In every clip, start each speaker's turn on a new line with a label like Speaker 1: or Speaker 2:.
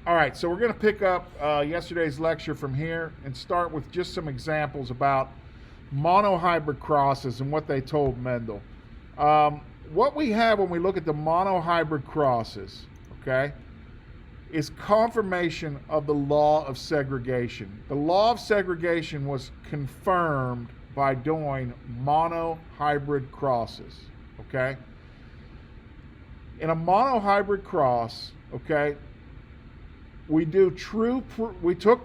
Speaker 1: All right, so we're going to pick up yesterday's lecture from here and start with just some examples about monohybrid crosses and what they told Mendel. What we have when we look at the monohybrid crosses, okay, is confirmation of the law of segregation. The law of segregation was confirmed by doing monohybrid crosses, okay? In a monohybrid cross, okay, we took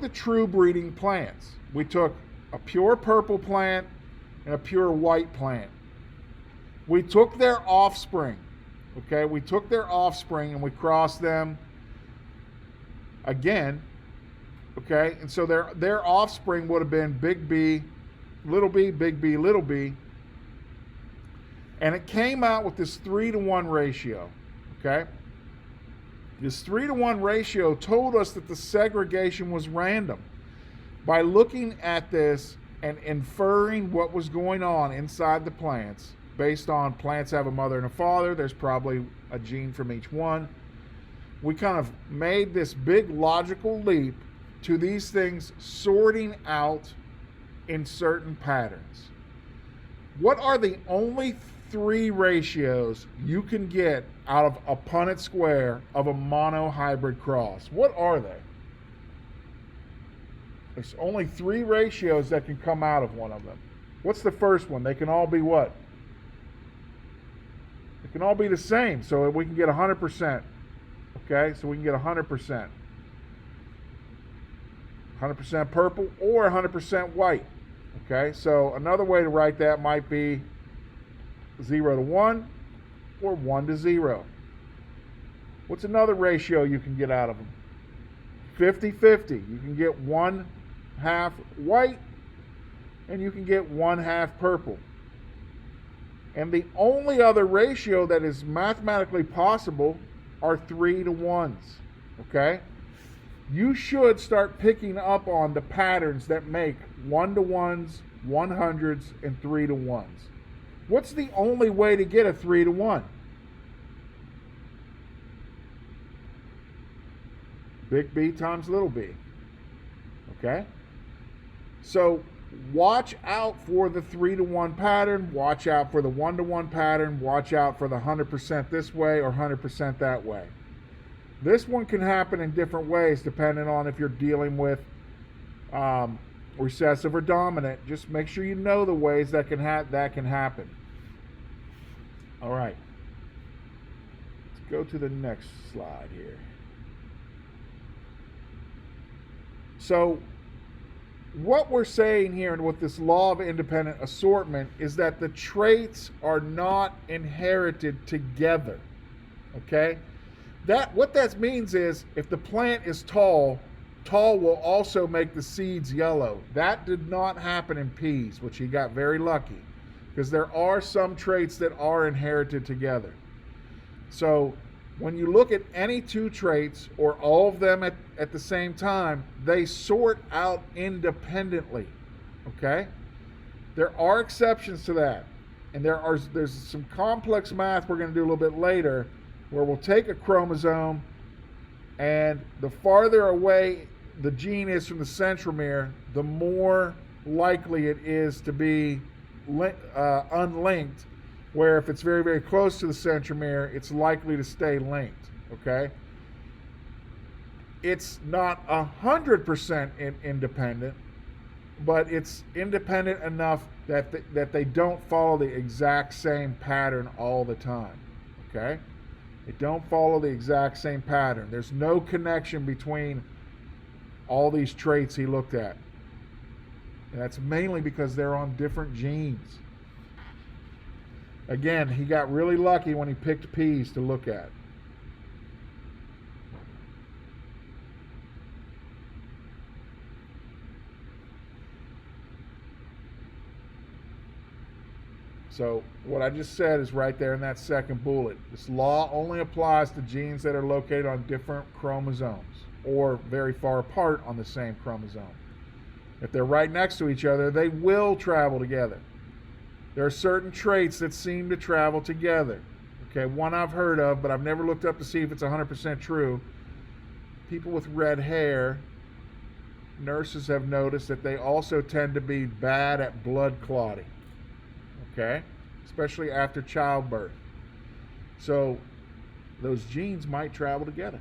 Speaker 1: the true breeding plants. We took a pure purple plant and a pure white plant. We took their offspring, okay? We took their offspring and we crossed them again, okay? And so their offspring would have been big B, little b, big B, little b. And it came out with this 3-to-1 ratio, okay? This 3-to-1 ratio told us that the segregation was random. By looking at this and inferring what was going on inside the plants, based on plants have a mother and a father, there's probably a gene from each one, we kind of made this big logical leap to these things sorting out in certain patterns. What are the only 3 ratios you can get out of a Punnett square of a monohybrid cross? What are they? There's only 3 ratios that can come out of one of them. What's the first one? They can all be what? They can all be the same, so we can get 100%. Okay, so we can get 100%. 100% purple or 100% white. Okay, so another way to write that might be 0 to 1 or 1 to 0. What's another ratio you can get out of them? 50-50. You can get 1/2 white and you can get 1/2 purple. And the only other ratio that is mathematically possible are 3-to-1s. Okay? You should start picking up on the patterns that make 1-to-1s, 100s, and 3-to-1s. What's the only way to get a 3-to-1? Big B times little b. Okay? So watch out for the 3-to-1 pattern, watch out for the 1-to-1 pattern, watch out for the 100% this way or 100% that way. This one can happen in different ways depending on if you're dealing with recessive or dominant. Just make sure you know the ways that can happen. All right. Let's go to the next slide here. So what we're saying here and with this law of independent assortment is that the traits are not inherited together. Okay? What that means is if the plant is tall, tall will also make the seeds yellow. That did not happen in peas, which he got very lucky, because there are some traits that are inherited together. So when you look at any 2 traits or all of them at the same time, they sort out independently. Okay? There are exceptions to that. And there's some complex math we're going to do a little bit later where we'll take a chromosome, and the farther away the gene is from the centromere, the more likely it is to be unlinked, where if it's very, very close to the centromere, it's likely to stay linked, okay? It's not 100% independent, but it's independent enough that they don't follow the exact same pattern all the time, okay? They don't follow the exact same pattern. There's no connection between all these traits he looked at. And that's mainly because they're on different genes. Again, he got really lucky when he picked peas to look at. So what I just said is right there in that second bullet. This law only applies to genes that are located on different chromosomes or very far apart on the same chromosome. If they're right next to each other, they will travel together. There are certain traits that seem to travel together. Okay, one I've heard of, but I've never looked up to see if it's 100% true. people with red hair, nurses have noticed that they also tend to be bad at blood clotting, okay? Especially after childbirth. So those genes might travel together.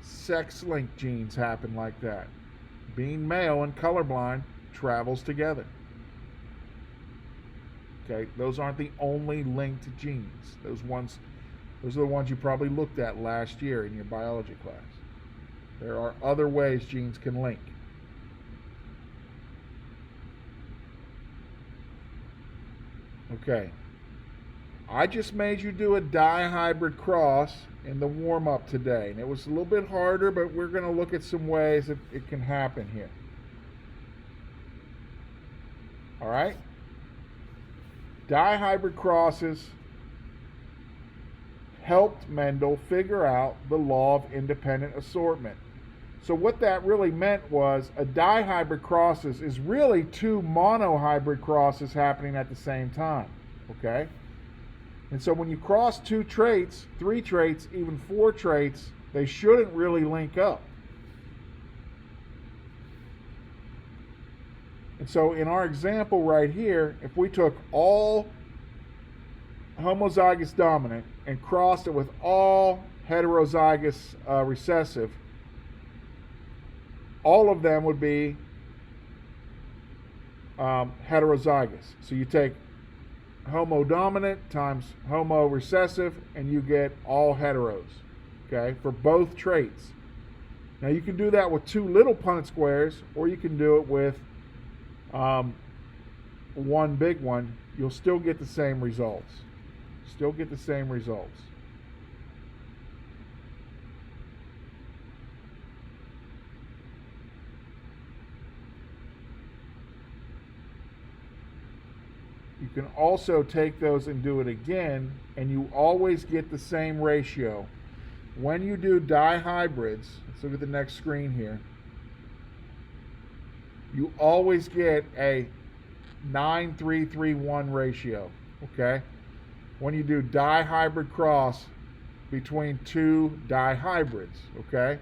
Speaker 1: Sex-linked genes happen like that. Being male and colorblind travels together. Okay, those aren't the only linked genes. Those are the ones you probably looked at last year in your biology class. There are other ways genes can link. Okay, I just made you do a dihybrid cross in the warm-up today, and it was a little bit harder, but we're going to look at some ways that it can happen here. All right? Dihybrid crosses helped Mendel figure out the law of independent assortment. So what that really meant was a dihybrid crosses is really two monohybrid crosses happening at the same time, okay? And so when you cross two traits, three traits, even four traits, they shouldn't really link up. And so in our example right here, if we took all homozygous dominant and crossed it with all heterozygous recessive, all of them would be heterozygous. So you take homo dominant times homo recessive and you get all heteros, okay, for both traits. Now you can do that with two little Punnett squares, or you can do it with one big one. You'll still get the same results. Still get the same results. You can also take those and do it again, and you always get the same ratio. When you do dihybrids, let's look at the next screen here, you always get a 9:3:3:1 ratio, okay? When you do dihybrid cross between two dihybrids, okay?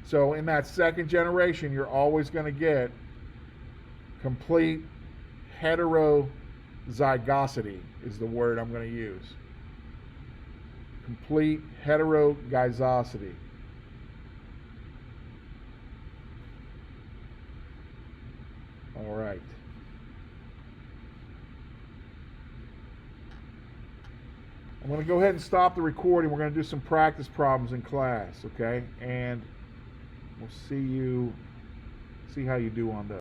Speaker 1: So in that second generation, you're always going to get complete heterozygosity is the word I'm going to use. Complete heterozygosity. All right. I'm going to go ahead and stop the recording. We're going to do some practice problems in class, okay? And we'll see how you do on those.